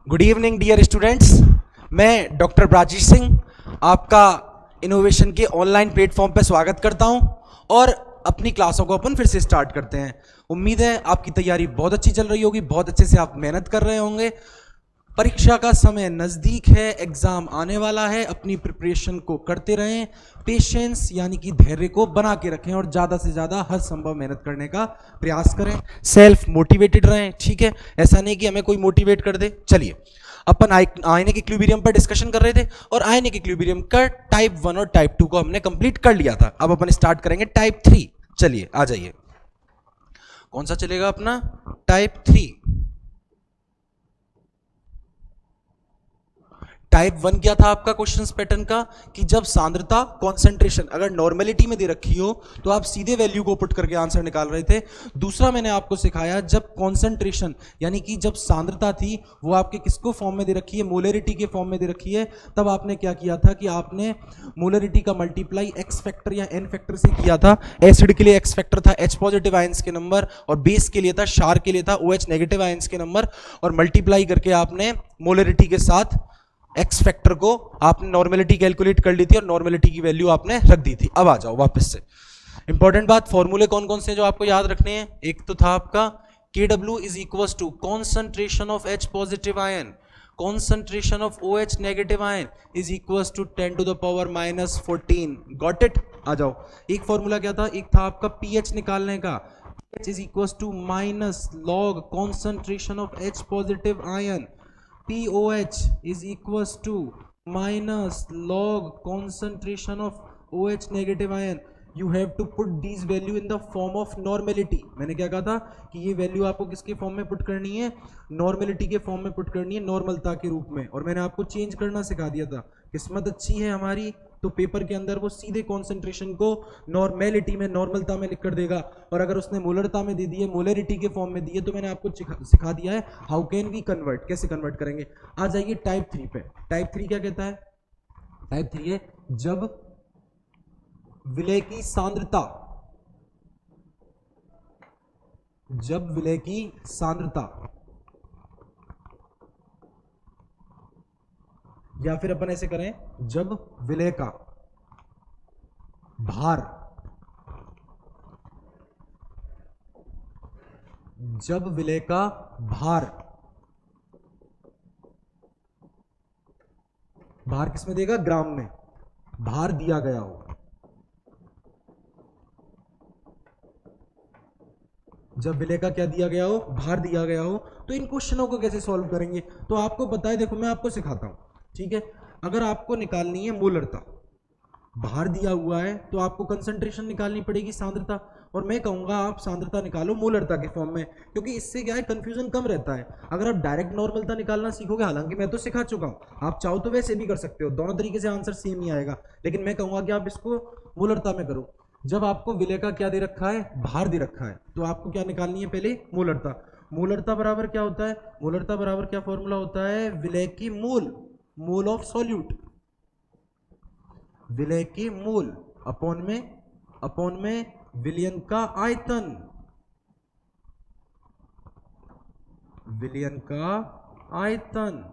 Good evening dear students. मैं doctor Brajesh Singh आपका innovation के ऑनलाइन प्लेटफॉर्म पर स्वागत करता हूं और अपनी क्लासों को अपन फिर से स्टार्ट करते हैं। उम्मीद है आपकी तैयारी बहुत अच्छी चल रही होगी, बहुत अच्छे से आप मेहनत कर रहे होंगे। परीक्षा का समय नज़दीक है, एग्ज़ाम आने वाला है, अपनी प्रिपरेशन को करते रहें, पेशेंस यानी कि धैर्य को बना के रखें और ज़्यादा से ज़्यादा हर संभव मेहनत करने का प्रयास करें। सेल्फ मोटिवेटेड रहें, ठीक है, ऐसा नहीं कि हमें कोई मोटिवेट कर दे। चलिए, अपन आईने के इक्विलिब्रियम पर डिस्कशन कर रहे थे और आईने के इक्विलिब्रियम का टाइप 1 और टाइप 2 को हमने कंप्लीट कर लिया था। अब अपन स्टार्ट करेंगे टाइप 3। चलिए आ जाइए, कौन सा चलेगा अपना? टाइप 3। टाइप 1 क्या था आपका क्वेश्चंस पैटर्न का कि जब सांद्रता कॉन्सेंट्रेशन अगर नॉर्मेलिटी में दे रखी हो तो आप सीधे वैल्यू को पुट करके आंसर निकाल रहे थे। दूसरा मैंने आपको सिखाया जब कॉन्सेंट्रेशन यानी कि जब सांद्रता थी वो आपके किसको फॉर्म में दे रखी है, मोलरिटी के फॉर्म में दे रखी है, तब आपने क्या किया था कि आपने मोलरिटी का मल्टीप्लाई एक्स फैक्टर या एन फैक्टर से किया था। एसिड के लिए एक्स फैक्टर था H पॉजिटिव आयंस के नंबर और बेस के लिए था, क्षार के लिए था OH नेगेटिव आयंस के नंबर, और मल्टीप्लाई करके आपने मोलरिटी के साथ एक्स फैक्टर को आपने नॉर्मेलिटी कैलकुलेट कर ली थी और नॉर्मेलिटी की वैल्यू आपने रख दी थी। अब आ जाओ वापस से, इंपॉर्टेंट बात, फॉर्मूले कौन कौन से जो आपको याद रखने हैं। एक तो था आपका KW is equal to concentration of H positive ion, concentration of OH negative ion is equal to 10 to the power -14। Got it? आ जाओ, एक फॉर्मूला क्या था, एक था आपका pH निकालने का, pH is equal to minus log concentration of H positive ion, POH is equals to minus log concentration of OH negative ion. You have to put these value in the form of normality. मैंने क्या कहा था कि ये value आपको किसके form में put करनी है? नॉर्मेलिटी के फॉर्म में पुट करनी है, नॉर्मलता के रूप में। और मैंने आपको चेंज करना सिखा दिया था। किस्मत अच्छी है हमारी तो पेपर के अंदर वो सीधे कॉन्सेंट्रेशन को नॉर्मेलिटी में, नॉर्मलता में लिख कर देगा। और अगर उसने मोलरता में दे दी है, मोलरिटी के फॉर्म में दी है, तो मैंने आपको सिखा दिया है हाउ कैन वी कन्वर्ट, कैसे कन्वर्ट करेंगे। आ जाइए टाइप 3 पे। टाइप 3 क्या कहता है? टाइप 3 है जब विलय की सांद्रता, जब विलय की सांद्रता या फिर अपन ऐसे करें, जब विलय का भार, जब विलय का भार, भार किसमें देगा? ग्राम में भार दिया गया हो, जब विलय का क्या दिया गया हो? भार दिया गया हो। तो इन क्वेश्चनों को कैसे सॉल्व करेंगे तो आपको पता है, देखो मैं आपको सिखाता हूं, ठीक है। अगर आपको निकालनी है मोलरता, भार दिया हुआ है तो आपको कंसंट्रेशन निकालनी पड़ेगी, सांद्रता, और मैं कहूंगा आप सांद्रता निकालो मोलरता के फॉर्म में, क्योंकि इससे क्या है, कंफ्यूजन कम रहता है। अगर आप डायरेक्ट नॉर्मलता निकालना सीखोगे, हालांकि मैं तो सिखा चुका हूं, आप चाहो तो वैसे भी कर सकते हो, दोनों तरीके से आंसर सेम ही आएगा, लेकिन मैं कहूंगा कि आप इसको मोलरता में करो। जब आपको विलय का क्या दे रखा है? भार दे रखा है, तो आपको क्या निकालनी है? पहले मोलरता। मोलरता बराबर क्या होता है? मोलरता बराबर क्या फॉर्मूला होता है? विलय की मूल, मोल ऑफ सॉल्यूट, विलय के मूल अपॉन में विलयन का आयतन, विलयन का आयतन,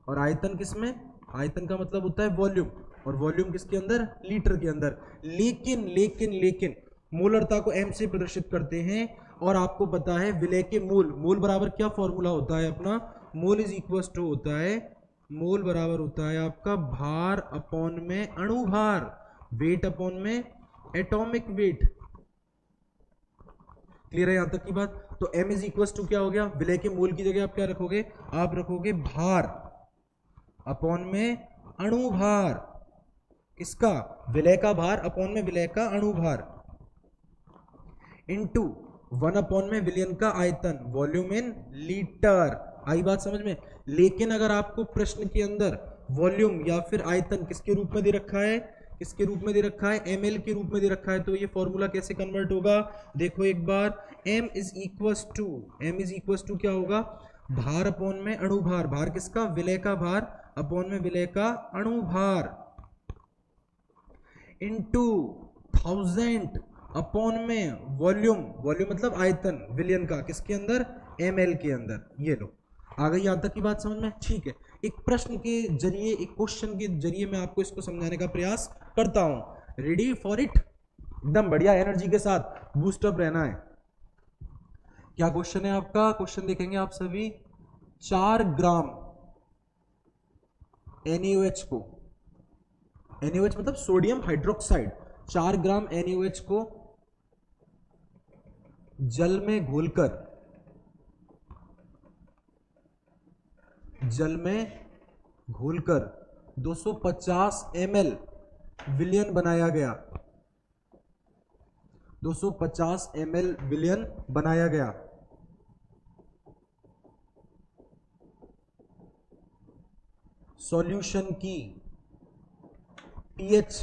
और आयतन किसमें? आयतन का मतलब होता है वॉल्यूम, और वॉल्यूम किसके अंदर? लीटर के अंदर। लेकिन लेकिन लेकिन मोलरता को m से प्रदर्शित करते हैं, और आपको पता है विलय के मूल, मूल बराबर क्या फॉर्मूला होता है अपना? मोल इज इक्वल टू होता है, मोल बराबर होता है आपका भार अपॉन में अणु भार, वेट अपॉन में एटॉमिक वेट। क्लियर है यहां तक की बात? तो m इज इक्वल टू क्या हो गया? विलय के मूल की जगह आप क्या रखोगे? आप रखोगे भार अपॉन में अणु भार। किसका? विलय का भार अपॉन में विलय का अणु भार, इनटू 1 अपॉन में विलयन का आयतन, वॉल्यूम इन लीटर। आई बात समझ में? लेकिन अगर आपको प्रश्न के अंदर वॉल्यूम या फिर आयतन किसके रूप में दे रखा है? किसके रूप में दे रखा है? ml के रूप में दे रखा है, तो ये फॉर्मूला कैसे कन्वर्ट होगा? देखो एक बार, m इज इक्वल टू क्या होगा? भार अपॉन में अणु भार, भार किसका? विलय का भार अपॉन में विलय का अणु भार, इनटू 1000 अपॉन में वॉल्यूम, वॉल्यूम मतलब आयतन विलयन का, किसके अंदर? ml के अंदर। ये लो, आ गई यहां तक की बात समझ में? ठीक है, एक प्रश्न के जरिए, एक क्वेश्चन के जरिए मैं आपको इसको समझाने का प्रयास करता हूं। Ready for it? एकदम बढ़िया एनर्जी के साथ बूस्टअप रहना है। क्या क्वेश्चन है आपका? क्वेश्चन देखेंगे आप सभी। 4 ग्राम NaOH को, NaOH मतलब सोडियम हाइड्रोक्साइड, 4 ग्राम NaOH को जल में घोलकर, जल में घोलकर 250 ml विलयन बनाया गया, 250 ml विलयन बनाया गया। सॉल्यूशन की pH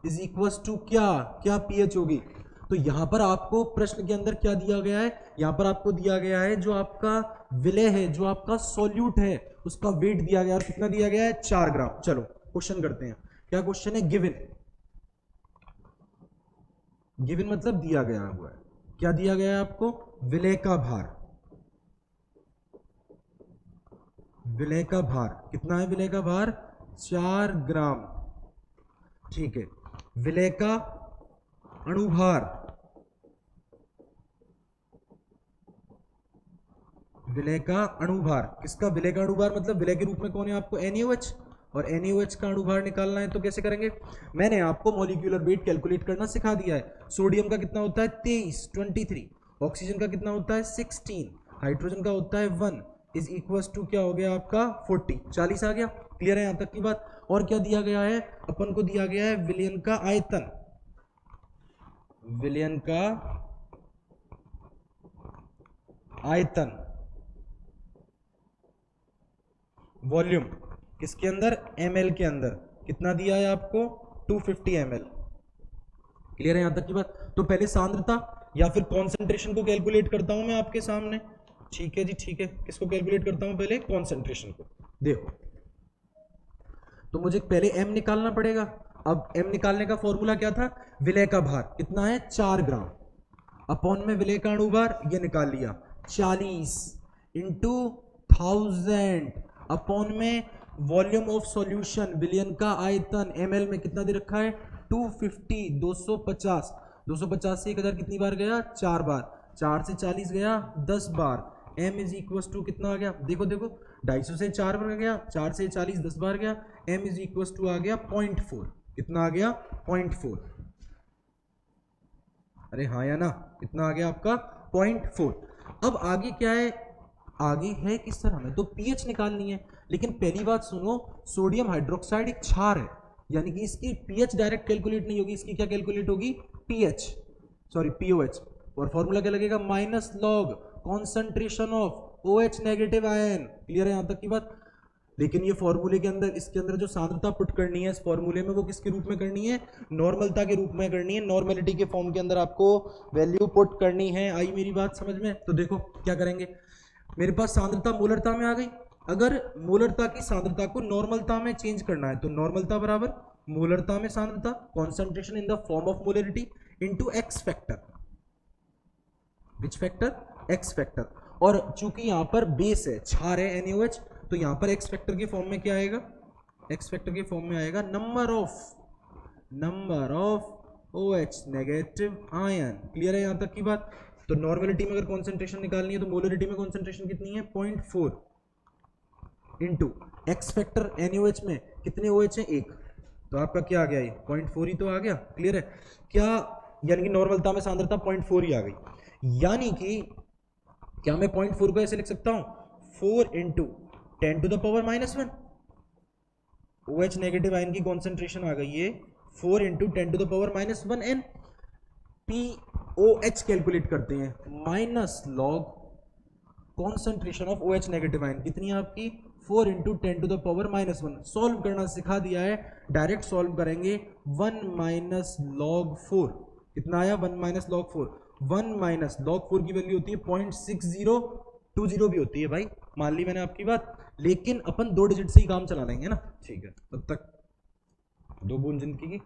इज इक्वल टू क्या? क्या pH होगी? तो यहां पर आपको प्रश्न के अंदर क्या दिया गया है? यहां पर आपको दिया गया है जो आपका विलय है, जो आपका सॉल्यूट है, उसका वेट दिया गया है। और कितना दिया गया है? 4 ग्राम। चलो क्वेश्चन करते हैं। क्या क्वेश्चन है? गिवन, गिवन मतलब दिया गया हुआ है। क्या दिया गया है आपको? विलय का भार, विलय का भार कितना है? विलय का भार 4 ग्राम। ठीक है, विलय का अणुभार, विलय का अणुभार, किसका? विलय का अणुभार मतलब विलय के रूप में कौन है आपको? NaOH। और NaOH का अणुभार निकालना है तो कैसे करेंगे? मैंने आपको मॉलिक्यूलर वेट कैलकुलेट करना सिखा दिया है। सोडियम का कितना होता है? 23, ऑक्सीजन का कितना होता है? 16, हाइड्रोजन का होता है 1, इज इक्वल टू क्या हो गया आपका? 40, 40 आ गया। क्लियर है यहां तक की बात? और क्या दिया गया है? अपन को दिया गया है विलयन का आयतन, विलयन का आयतन, वॉल्यूम किसके अंदर? ml के अंदर। कितना दिया है आपको? 250 ml। क्लियर है यहां तक की बात? तो पहले सांद्रता या फिर कॉन्सेंट्रेशन को कैलकुलेट करता हूं मैं आपके सामने। ठीक है जी, ठीक है। किसको कैलकुलेट करता हूं? पहले कॉन्सेंट्रेशन को। देखो, तो मुझे पहले m निकालना पड़ेगा। अब m निकालने का फॉर्मूला क्या था? विलय का भार कितना है? 4 ग्राम, अपॉन में विलय का अणुभार ये निकाल लिया 40 इंटू 1000, अपॉन में वॉल्यूम ऑफ सॉल्यूशन, विलयन का आयतन ml में कितना दे रखा है? 250, 250, 250 से 1000 कितनी बार गया? 4 बार। 4 से 40 गया 10 बार। m इज इक्वल टू कितना आ गया? देखो देखो, 250 से 4 बार गया, 4 से 40 10 बार गया, m इज इक्वल टू आ गया 0.4। कितना आ गया? 0.4। अरे हाँ या ना? कितना आ गया आपका? 0.4। अब आगे क्या है? आगे है किस तरह में? तो pH निकालनी है। लेकिन पहली बात सुनो, सोडियम हाइड्रोक्साइड एक क्षार है, यानी कि इसकी pH डायरेक्ट कैलकुलेट नहीं होगी। इसकी क्या कैलकुलेट होगी? pH, sorry POH। और फॉर्मूला क्या लगेगा? Minus log concentration of OH negative ion. Clear है यहां तक की बात? लेकिन ये फॉर्मूले के अंदर, इसके अंदर जो सांद्रता पुट करनी है इस फॉर्मूले में, वो किसके रूप में करनी है? नॉर्मलता के रूप में करनी है। नॉर्मलिटी के फॉर्म के अंदर आपको वैल्यू पुट करनी है। आई मेरी बात समझ में? तो देखो क्या करेंगे, मेरे पास सांद्रता मोलरता में आ गई। अगर मोलरता की सांद्रता को नॉर्मलता में चेंज करना है तो नॉर्मलता बराबर मोलरता में सांद्रता, concentration in the form of molarity into x factor. Which factor? X factor. और चूंकि यहां पर बेस है, क्षार है NaOH, तो यहां पर एक्स फैक्टर के फॉर्म में क्या आएगा? एक्स फैक्टर के फॉर्म में आएगा number of OH negative ion. Clear है यहां तक की बात? तो नॉर्मलिटी में अगर कॉन्सेंट्रेशन निकालनी है तो मोलरिटी में कॉन्सेंट्रेशन कितनी है? 0.4 इंटू एक्स फैक्टर NaOH में कितने OH है? 1। तो आपका क्या आ गया? ये 0.4 ही तो आ गया। क्लियर है क्या? यानी कि नॉर्मलता में सांद्रता 0.4 ही आ गई। यानी कि क्या मैं 0.4 को ऐसे लिख सकता हूं? 4 into 10 to the power -1। OH negative ion की कॉन्सेंट्रेशन आ गई है 4 into 10 to the power -1 n। POH calculate करते हैं, minus log concentration of OH negative ion कितनी है आपकी? 4 into 10 to the power -1। Solve करना सिखा दिया है, डायरेक्ट सॉल्व करेंगे। 1 माइनस लॉग 4 कितना आया? 1 माइनस लॉग 4। 1 माइनस लॉग 4 की वैल्यू होती है 0.6020 भी होती है भाई, मान ली मैंने आपकी बात। लेकिन अपन 2 डिजिट से ही काम चला लेंगे ना। ठीक है, तब तक 2 बूंद जिंदगी की।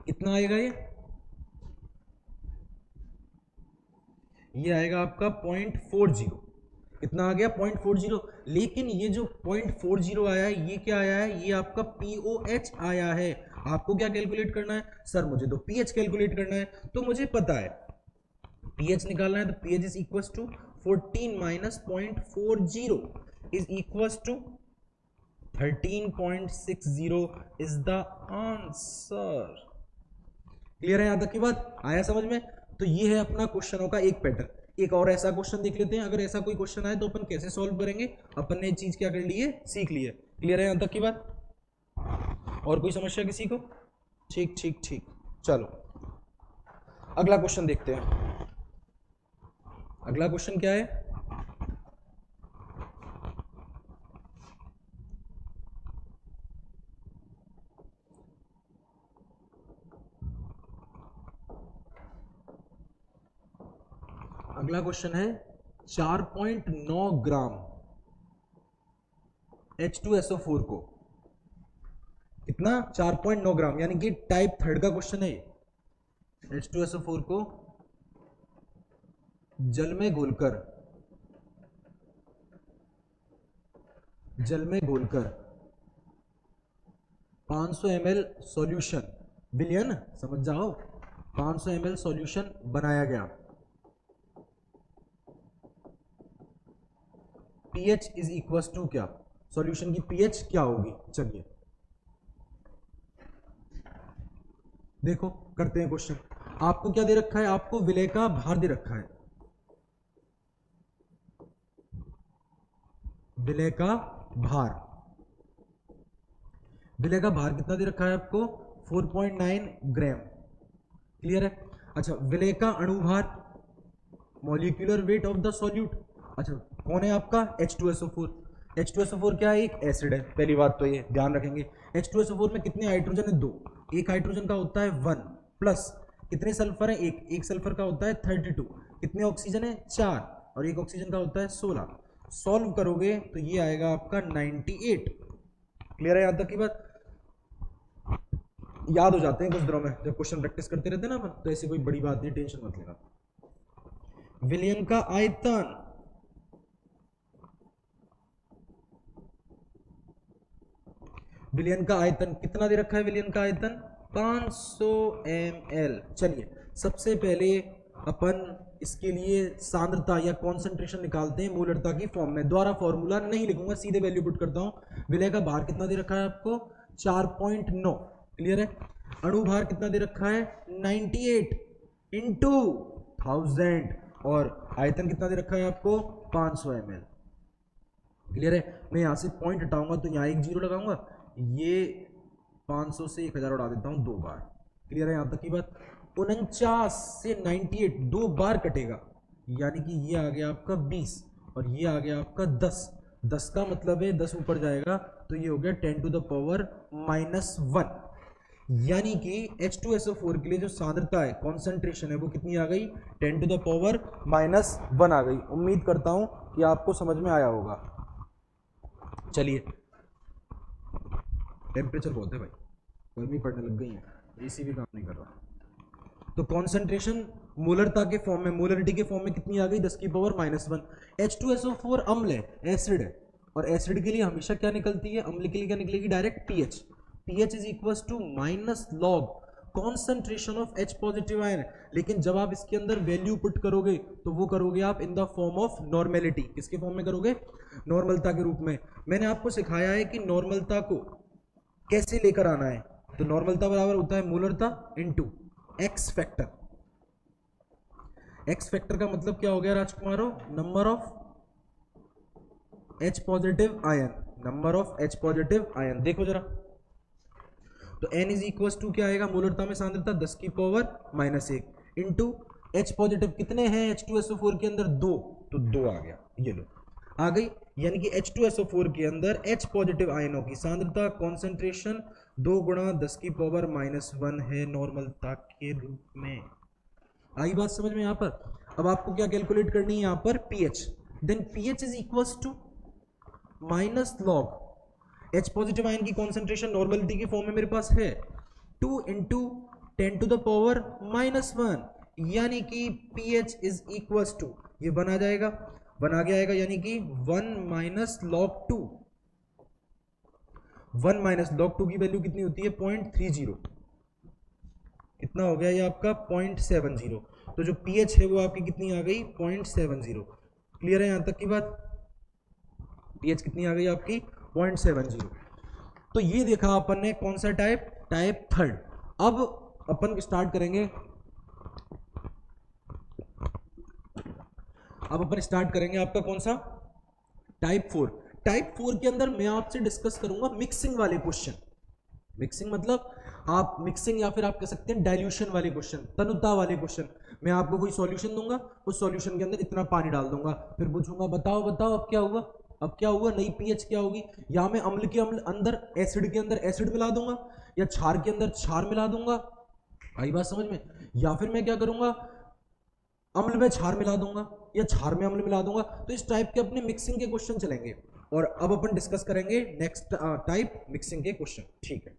कितना आएगा ये? ये आएगा आपका 0.40, कितना आ गया 0.40। लेकिन ये जो 0.40 आया है ये क्या आया है, ये आपका POH आया है। आपको क्या कैलकुलेट करना है सर, मुझे तो pH कैलकुलेट करना है, तो मुझे पता है pH निकालना है, तो pH is equal to 14 minus 0.40 is equal to 13.60 is the answer. Clear है यहां तक की बात, आया समझ में? तो ये है अपना क्वेश्चनों का एक पैटर्न। एक और ऐसा क्वेश्चन देख लेते हैं, अगर ऐसा कोई क्वेश्चन आए तो अपन कैसे सॉल्व करेंगे, अपन ने चीज क्या कर ली है, सीख ली है। क्लियर है यहां तक की बात? और कोई समस्या किसी को? ठीक ठीक ठीक, चलो अगला क्वेश्चन देखते हैं। अगला क्वेश्चन क्या है, अगला क्वेश्चन है 4.9 ग्राम H2SO4 को, कितना 4.9 ग्राम, यानी कि टाइप थर्ड का क्वेश्चन है। H2SO4 को जल में घोलकर 500 ml सॉल्यूशन, विलियन समझ जाओ, 500 ml सॉल्यूशन बनाया गया। pH इज इक्वल टू क्या, सॉल्यूशन की pH क्या होगी, चलिए देखो करते हैं क्वेश्चन। आपको क्या दे रखा है, आपको विलय का भार दे रखा है, विलय का भार, विलय का भार कितना दे रखा है आपको 4.9 ग्राम। क्लियर है? अच्छा, विलय का अणुभार, molecular weight of the solute, अच्छा कौन है आपका H2SO4। H2SO4 क्या है, एक एसिड है, पहली बात तो ये ध्यान रखेंगे। H2SO4 में कितने हाइड्रोजन है, 2, एक हाइड्रोजन का होता है 1, प्लस कितने सल्फर है, एक सल्फर का होता है 32, कितने ऑक्सीजन है 4, और एक ऑक्सीजन का होता है 16। सॉल्व करोगे तो ये आएगा आपका 98। क्लियर है यहां तक की बात? याद हो जाते हैं कुछ दिनों में, जब क्वेश्चन प्रैक्टिस करते रहते हैं ना अपन, तो ऐसी कोई बड़ी बात नहीं, टेंशन मत लेना। विलयन का आयतन, विलयन का आयतन कितना दे रखा है, विलयन का आयतन 500 ml। चलिए सबसे पहले अपन इसके लिए सांद्रता या कॉन्सेंट्रेशन निकालते हैं मोलरता की फॉर्म में। द्वारा फॉर्मूला नहीं लिखूंगा, सीधे वैल्यू पुट करता हूं। विलय का भार कितना दे रखा है आपको 4.9। क्लियर है? अणु भार कितना दे रखा है 98 इंटू 1000, और आयतन कितना दे रखा है आपको 500 ml। क्लियर है? मैं यहां से पॉइंट हटाऊंगा तो यहाँ एक जीरो लगाऊंगा, ये 500 से 1000 उड़ा देता हूं 2 बार। क्लियर है यहां तक की बात? 49 से 98 2 बार कटेगा, यानी कि ये आ गया आपका 20 और ये आ गया आपका 10। 10 का मतलब है 10 ऊपर जाएगा तो ये हो गया 10 टू द पावर -1, यानी कि H2SO4 के लिए जो सांद्रता है, कॉन्सेंट्रेशन है, वो कितनी आ गई 10 टू द पावर -1 आ गई। उम्मीद करता हूं कि आपको समझ में आया होगा। चलिए, टेम्परेचर बहुत है भाई, गर्मी पड़ने लग गई है, एसी भी काम नहीं कर रहा। तो कॉन्सेंट्रेशन मोलरता के फॉर्म में, मोलरिटी के फॉर्म में कितनी आ गई 10 की पावर -1। H2SO4 अम्ल है, एसिड है, और एसिड के लिए हमेशा क्या निकलती है, अम्ल के लिए क्या निकलेगी direct pH। pH is equal to -log concentration of H positive ion. लेकिन जब आप इसके अंदर वैल्यू पुट करोगे तो वो करोगे आप in the form of normality. किसके फॉर्म में करोगे, नॉर्मलता के रूप में। मैंने आपको सिखाया है कि नॉर्मलता को कैसे लेकर आना है। तो नॉर्मलता बराबर होता है मोलरता into X factor. X factor का मतलब क्या हो गया राजकुमारों, number of H positive ion, number of H positive ion. देखो जरा, तो N इज इक्वल टू क्या आएगा, मोलरता में सांद्रता 10 की पावर -1 इंटू H पॉजिटिव कितने हैं H2SO4 के अंदर 2, तो 2 आ गया, ये लो आ गई। यानी कि H2SO4 के अंदर H पॉजिटिव आयनों की सांद्रता कॉन्सेंट्रेशन 2 गुणा 10 की पावर -1 है नॉर्मलता के रूप में। आई बात समझ में यहाँ पर? अब आपको क्या कैलकुलेट करनी है यहाँ पर pH। Then pH is equal to -log H positive ion की कॉन्सेंट्रेशन नॉर्मलिटी की फॉर्म में मेरे पास है 2 इंटू 10 टू द पावर -1 यानी कि pH इज इक्वल्स टू, ये 1 आ जाएगा, 1 आगे आएगा, यानी कि 1 माइनस log 2, 1 माइनस log 2 की वैल्यू कितनी होती है 0.30, कितना हो गया ये आपका 0.70, तो जो pH है वो आपकी कितनी आ गई 0.70। क्लियर है यहां तक की बात? pH कितनी आ गई आपकी 0.70। तो ये देखा अपन ने कौन सा टाइप, टाइप थर्ड। अब अपन स्टार्ट करेंगे, अब अपन स्टार्ट करेंगे आपका कौन सा, टाइप 4। टाइप 4 के अंदर मैं आपसे डिस्कस करूंगा मिक्सिंग वाले क्वेश्चन। मिक्सिंग मतलब आप मिक्सिंग या फिर आप कह सकते हैं डाइल्यूशन वाले क्वेश्चन, तनुता वाले क्वेश्चन। मैं आपको कोई सॉल्यूशन दूंगा, उस सॉल्यूशन के अंदर इतना पानी डाल दूंगा, फिर पूछूंगा बताओ बताओ अब क्या हुआ, अब क्या हुआ, नई पीएच क्या होगी। या मैं अम्ल के अंदर एसिड के अंदर एसिड मिला दूंगा, या क्षार के अंदर क्षार मिला दूंगा, आई बात समझ में। या फिर मैं क्या करूंगा, अम्ल में क्षार मिला दूंगा या क्षार में अम्ल मिला दूंगा। तो इस टाइप के अपने मिक्सिंग के क्वेश्चन चलेंगे। और अब अपन डिस्कस करेंगे नेक्स्ट टाइप मिक्सिंग के क्वेश्चन, ठीक है।